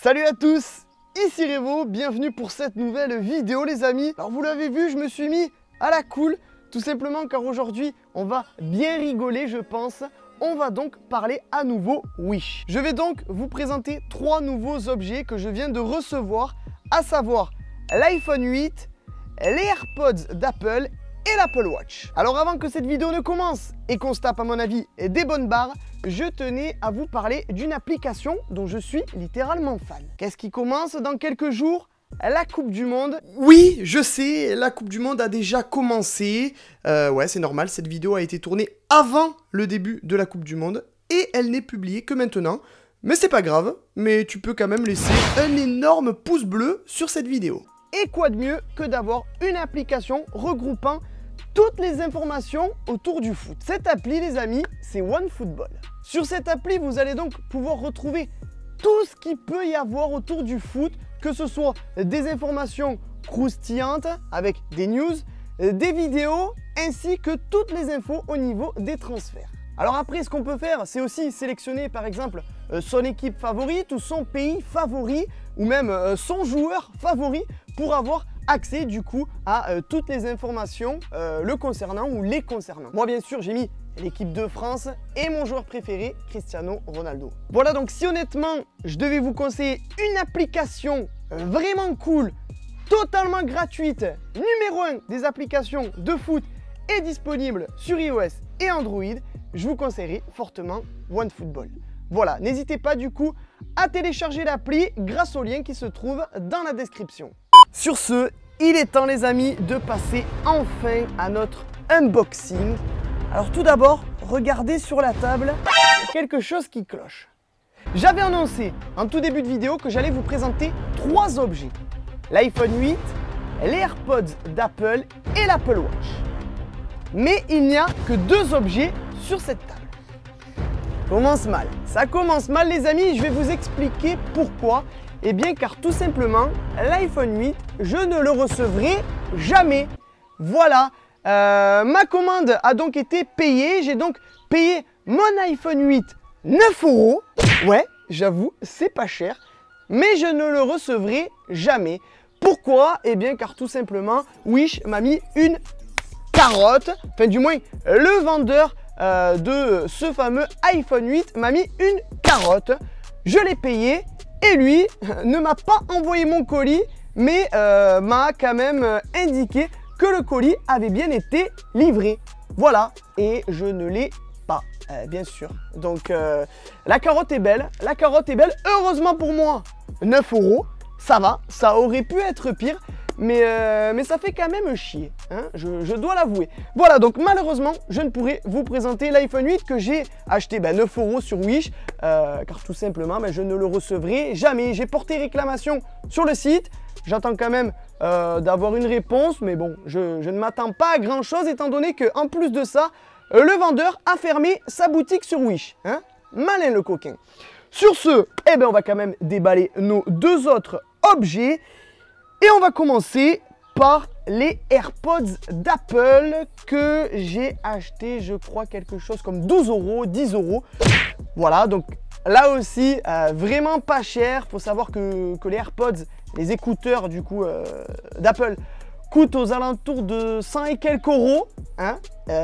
Salut à tous, ici Revo, bienvenue pour cette nouvelle vidéo les amis. Alors vous l'avez vu, je me suis mis à la cool, tout simplement car aujourd'hui on va bien rigoler je pense. On va donc parler à nouveau Wish. Je vais donc vous présenter 3 nouveaux objets que je viens de recevoir, à savoir l'iPhone 8, les AirPods d'Apple et l'Apple Watch. Alors avant que cette vidéo ne commence et qu'on se tape à mon avis des bonnes barres, je tenais à vous parler d'une application dont je suis littéralement fan. Qu'est-ce qui commence dans quelques jours? La Coupe du Monde. Oui, je sais, la Coupe du Monde a déjà commencé. Ouais, c'est normal, cette vidéo a été tournée avant le début de la Coupe du Monde et elle n'est publiée que maintenant. Mais c'est pas grave, mais tu peux quand même laisser un énorme pouce bleu sur cette vidéo. Et quoi de mieux que d'avoir une application regroupant toutes les informations autour du foot. Cette appli, les amis, c'est OneFootball. Sur cette appli, vous allez donc pouvoir retrouver tout ce qu'il peut y avoir autour du foot, que ce soit des informations croustillantes avec des news, des vidéos, ainsi que toutes les infos au niveau des transferts. Alors après, ce qu'on peut faire, c'est aussi sélectionner par exemple son équipe favorite ou son pays favori ou même son joueur favori pour avoir accès du coup à toutes les informations le concernant ou les concernant. Moi bien sûr j'ai mis l'équipe de France et mon joueur préféré Cristiano Ronaldo. Voilà, donc si honnêtement je devais vous conseiller une application vraiment cool, totalement gratuite, numéro 1 des applications de foot est disponible sur iOS et Android, je vous conseillerais fortement OneFootball. Voilà, n'hésitez pas du coup à télécharger l'appli grâce au lien qui se trouve dans la description. Sur ce, il est temps les amis de passer enfin à notre unboxing. Alors tout d'abord, regardez sur la table, il y a quelque chose qui cloche. J'avais annoncé en tout début de vidéo que j'allais vous présenter 3 objets. L'iPhone 8, les AirPods d'Apple et l'Apple Watch. Mais il n'y a que 2 objets sur cette table. Ça commence mal les amis, je vais vous expliquer pourquoi. Eh bien car tout simplement, l'iPhone 8, je ne le recevrai jamais. Voilà, ma commande a donc été payée, j'ai donc payé mon iPhone 8 9 €. Ouais, j'avoue, c'est pas cher, mais je ne le recevrai jamais. Pourquoi? Eh bien car tout simplement, Wish m'a mis une carotte, enfin du moins le vendeur de ce fameux iPhone 8 m'a mis une carotte. Je l'ai payé et lui ne m'a pas envoyé mon colis, mais m'a quand même indiqué que le colis avait bien été livré. Voilà, et je ne l'ai pas, bien sûr. Donc la carotte est belle, heureusement pour moi, 9 €, ça va, ça aurait pu être pire. Mais ça fait quand même chier, hein, je dois l'avouer. Voilà, donc malheureusement, je ne pourrai vous présenter l'iPhone 8 que j'ai acheté 9 € sur Wish, car tout simplement, je ne le recevrai jamais. J'ai porté réclamation sur le site, j'attends quand même d'avoir une réponse, mais bon, je ne m'attends pas à grand chose, étant donné qu'en plus de ça, le vendeur a fermé sa boutique sur Wish. Hein, malin le coquin. Sur ce, eh ben, on va quand même déballer nos 2 autres objets. Et on va commencer par les AirPods d'Apple que j'ai acheté, je crois, quelque chose comme 12 €, 10 €. Voilà, donc là aussi, vraiment pas cher. Il faut savoir que les AirPods, les écouteurs du coup d'Apple, coûtent aux alentours de 100 et quelques euros. Hein,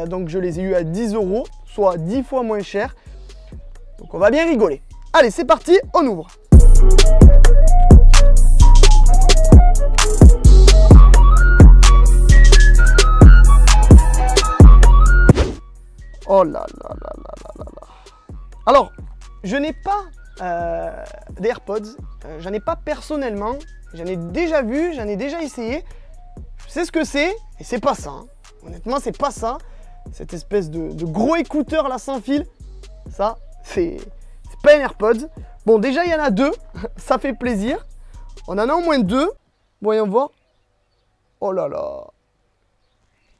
donc je les ai eu à 10 €, soit 10 fois moins cher. Donc on va bien rigoler. Allez, c'est parti, on ouvre. Oh là là là là là là là. Alors, je n'ai pas d'AirPods, j'en ai pas personnellement, j'en ai déjà vu, j'en ai déjà essayé. Je sais ce que c'est et c'est pas ça. Hein. Honnêtement, c'est pas ça. Cette espèce de gros écouteur là sans fil, ça, c'est pas un AirPods. Bon, déjà, il y en a 2, ça fait plaisir. On en a au moins 2. Voyons voir. Oh là là.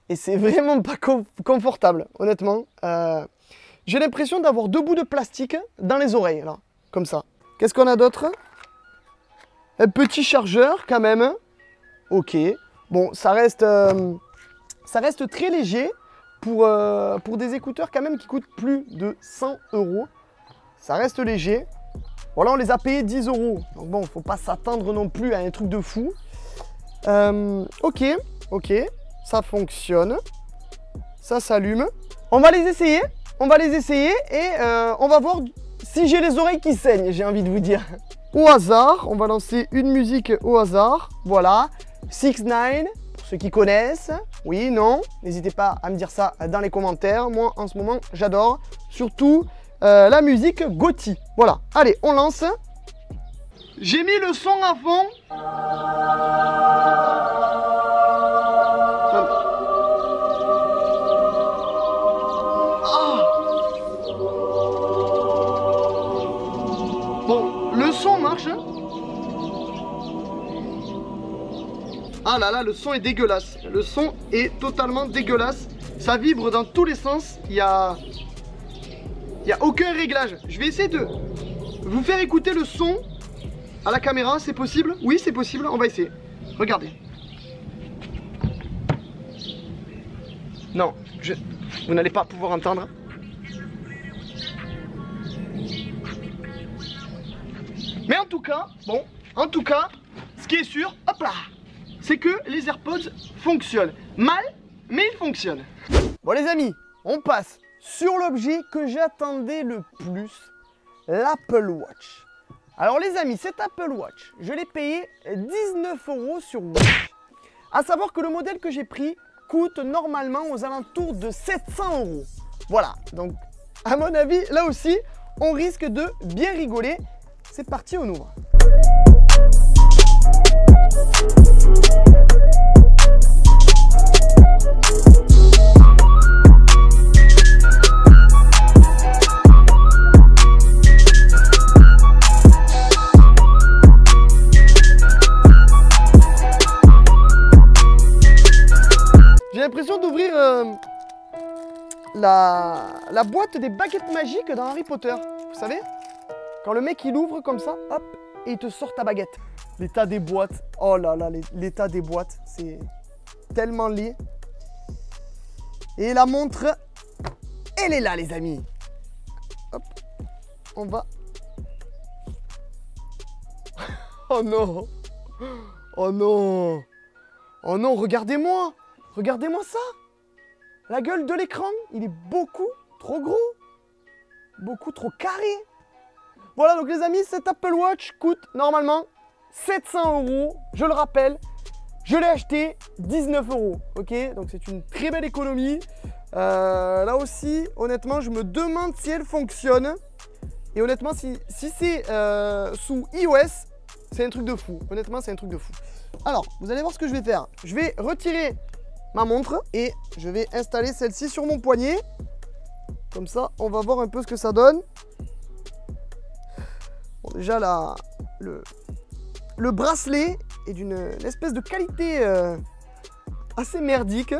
Et c'est vraiment pas confortable, honnêtement. J'ai l'impression d'avoir 2 bouts de plastique dans les oreilles, là, comme ça. Qu'est-ce qu'on a d'autre? Un petit chargeur, quand même. Ok. Bon, ça reste très léger pour des écouteurs, quand même, qui coûtent plus de 100 €. Ça reste léger. Voilà, on les a payés 10 €. Donc bon, faut pas s'attendre non plus à un truc de fou. Ok, ça fonctionne. Ça s'allume. On va les essayer. Et on va voir si j'ai les oreilles qui saignent, j'ai envie de vous dire. Au hasard, on va lancer une musique au hasard. Voilà, 6ix9ine, pour ceux qui connaissent. Oui, non, n'hésitez pas à me dire ça dans les commentaires. Moi, en ce moment, j'adore. Surtout la musique Gotti. Voilà, allez, on lance. J'ai mis le son à fond. Bon, le son marche. Ah là là, le son est dégueulasse. Le son est totalement dégueulasse. Ça vibre dans tous les sens. Il y a aucun réglage. Je vais essayer de vous faire écouter le son à la caméra. C'est possible? Oui, c'est possible. On va essayer. Regardez. Non, vous n'allez pas pouvoir entendre. Mais en tout cas, bon, ce qui est sûr, hop là, c'est que les AirPods fonctionnent. Mal, mais ils fonctionnent. Bon les amis, on passe sur l'objet que j'attendais le plus, l'Apple Watch. Alors les amis, cet Apple Watch, je l'ai payé 19 € sur Wish. À savoir que le modèle que j'ai pris coûte normalement aux alentours de 700 €. Voilà, donc à mon avis, là aussi, on risque de bien rigoler. C'est parti, on ouvre. J'ai l'impression d'ouvrir la boîte des baguettes magiques dans Harry Potter. Vous savez? Quand le mec il ouvre comme ça, hop, et il te sort ta baguette. L'état des boîtes, oh là là, l'état des boîtes, c'est tellement laid. Et la montre, elle est là les amis. Hop, on va... Oh non. Oh non. Oh non, regardez-moi. Regardez-moi ça. La gueule de l'écran, il est beaucoup trop gros. Beaucoup trop carré. Voilà donc les amis, cet Apple Watch coûte normalement 700 €. Je le rappelle, je l'ai acheté 19 €. Ok, donc c'est une très belle économie. Là aussi, honnêtement, je me demande si elle fonctionne. Et honnêtement, si c'est sous iOS, c'est un truc de fou. Honnêtement, c'est un truc de fou. Alors, vous allez voir ce que je vais faire. Je vais retirer ma montre et je vais installer celle-ci sur mon poignet. Comme ça, on va voir un peu ce que ça donne. Bon, déjà, le bracelet est d'une espèce de qualité assez merdique.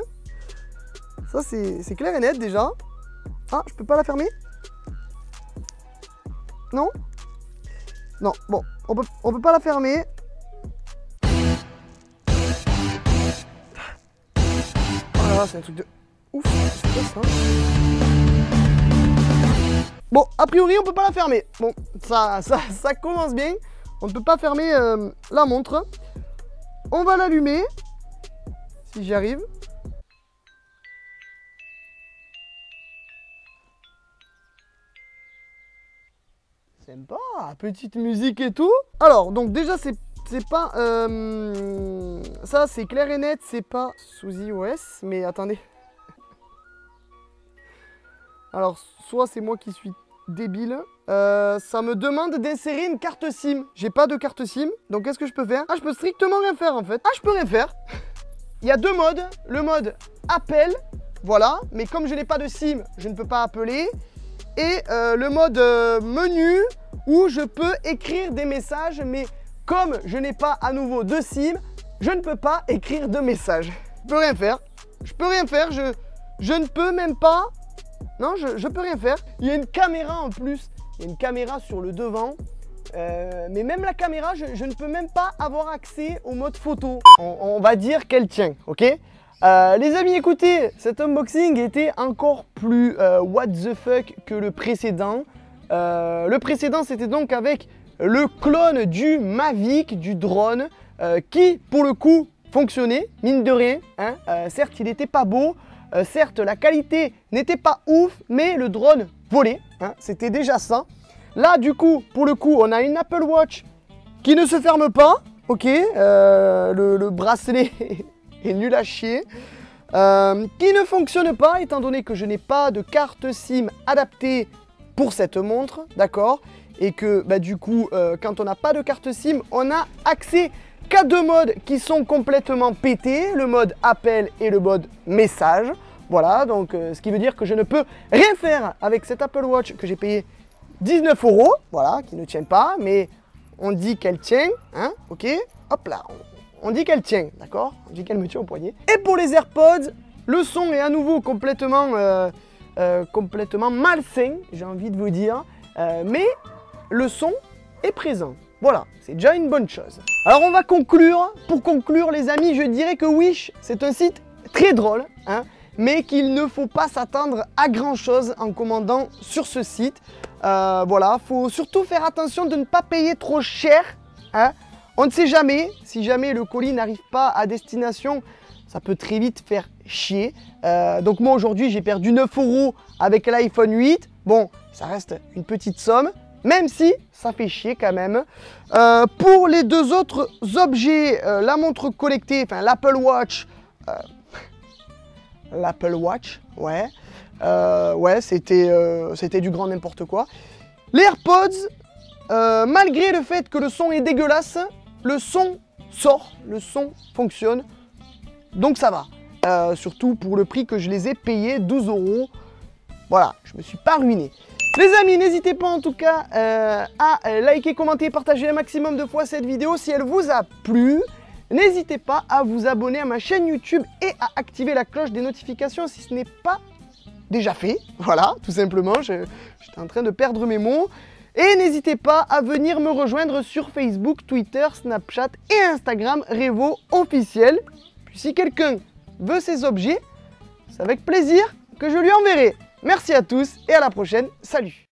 Ça, c'est clair et net déjà. Ah, je peux pas la fermer? Non? Non, bon, on peut pas la fermer. Oh là là, c'est un truc de ouf. C'est quoi ça? Bon, a priori, on peut pas la fermer. Bon, ça commence bien. On ne peut pas fermer la montre. On va l'allumer. Si j'y arrive. Sympa, petite musique et tout. Alors, donc déjà, c'est pas... ça, c'est clair et net, c'est pas sous iOS. Mais attendez. Alors, soit c'est moi qui suis débile. Ça me demande d'insérer une carte SIM. J'ai pas de carte SIM, donc qu'est-ce que je peux faire? Ah, je peux strictement rien faire en fait. Ah, je peux rien faire. Il y a deux modes. Le mode appel, voilà. Mais comme je n'ai pas de SIM, je ne peux pas appeler. Et le mode menu, où je peux écrire des messages. Mais comme je n'ai pas à nouveau de SIM, je ne peux pas écrire de messages. Je peux rien faire. Je peux rien faire. Je ne peux même pas... Non, je peux rien faire. Il y a une caméra en plus. Il y a une caméra sur le devant. Mais même la caméra, je ne peux même pas avoir accès au mode photo. On va dire qu'elle tient, ok? Les amis, écoutez, cet unboxing était encore plus what the fuck que le précédent. Le précédent, c'était donc avec le clone du Mavic, du drone, qui pour le coup fonctionnait, mine de rien. Hein. Certes, il n'était pas beau, certes, la qualité n'était pas ouf, mais le drone volait, hein, c'était déjà ça. Là, du coup, pour le coup, on a une Apple Watch qui ne se ferme pas, ok, le bracelet est nul à chier, qui ne fonctionne pas, étant donné que je n'ai pas de carte SIM adaptée pour cette montre, d'accord, et que, bah, du coup, quand on n'a pas de carte SIM, on a accès qu'à deux modes qui sont complètement pétés, le mode appel et le mode message. Voilà, donc ce qui veut dire que je ne peux rien faire avec cette Apple Watch que j'ai payé 19 €, voilà, qui ne tient pas, mais on dit qu'elle tient, hein, ok, hop là, on dit qu'elle tient, d'accord, on dit qu'elle me tient au poignet. Et pour les AirPods, le son est à nouveau complètement malsain, j'ai envie de vous dire, mais le son est présent. Voilà, c'est déjà une bonne chose. Alors on va conclure. Pour conclure les amis, je dirais que Wish, c'est un site très drôle, hein, mais qu'il ne faut pas s'attendre à grand chose en commandant sur ce site. Voilà, faut surtout faire attention de ne pas payer trop cher, hein. On ne sait jamais, si jamais le colis n'arrive pas à destination, ça peut très vite faire chier. Donc moi aujourd'hui j'ai perdu 9 € avec l'iPhone 8. Bon, ça reste une petite somme, même si ça fait chier quand même. Pour les deux autres objets, la montre connectée, enfin l'Apple Watch, ouais, ouais, c'était du grand n'importe quoi. Les AirPods, malgré le fait que le son est dégueulasse, le son sort, le son fonctionne, donc ça va. Surtout pour le prix que je les ai payés, 12 €. Voilà, je me suis pas ruiné. Les amis, n'hésitez pas en tout cas à liker, commenter et partager un maximum de fois cette vidéo si elle vous a plu. N'hésitez pas à vous abonner à ma chaîne YouTube et à activer la cloche des notifications si ce n'est pas déjà fait. Voilà, tout simplement, j'étais en train de perdre mes mots. Et n'hésitez pas à venir me rejoindre sur Facebook, Twitter, Snapchat et Instagram Revo officiel. Puis si quelqu'un veut ces objets, c'est avec plaisir que je lui enverrai. Merci à tous et à la prochaine. Salut!